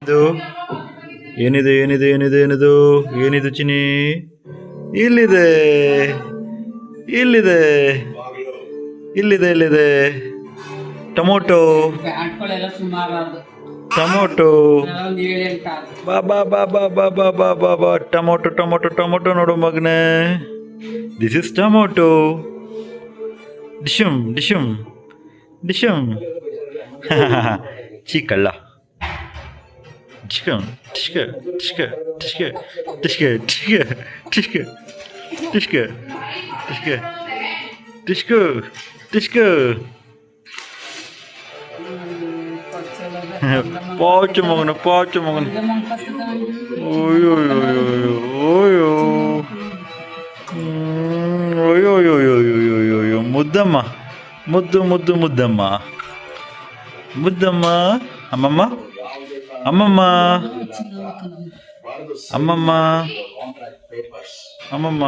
ಇದು ಏನಿದೆ ಏನಿದೆ ಏನಿದೆ ಏನಿದು ಏನಿದು ಚಿನಿ ಇಲ್ಲಿದೆ ಇಲ್ಲಿದೆ ಇಲ್ಲಿದೆ ಇಲ್ಲಿದೆ ಟೊಮೊಟೊ ಟೊಮೊಟೊ ಬಾ ಬಾ ಬಾ ಬಾ ಬಾ ಬಾ ಬಾ ಬಾ ಬಾ ಟೊಮೊಟೊ ಟೊಮೊಟೊ ಟೊಮೊಟೊ ನೋಡು ಮಗನೇ ದಿಸ್ ಇಸ್ ಟೊಮೊಟೊ ಡಿಶಮ್ ಡಿಶಮ್ ಡಿಶಮ್ ಚೀಕಳ್ಳ ಟಿಶ್ಕ ಟಿಶ್ಕ ಟಿಶ್ಕ ಟಿಶ್ಕ ಟಿಶ್ಕ ಟಿಶ್ಕ ಟಿಶ್ಕ ಟಿಶ್ಕ ಟಿಶ್ಕ ಟಿಶ್ಕ ಪಾಚು ಮಗನ OYO OYO OYO OYO Muddamma Muddamma ಅಮ್ಮಮ್ಮ ಅಮ್ಮಮ್ಮ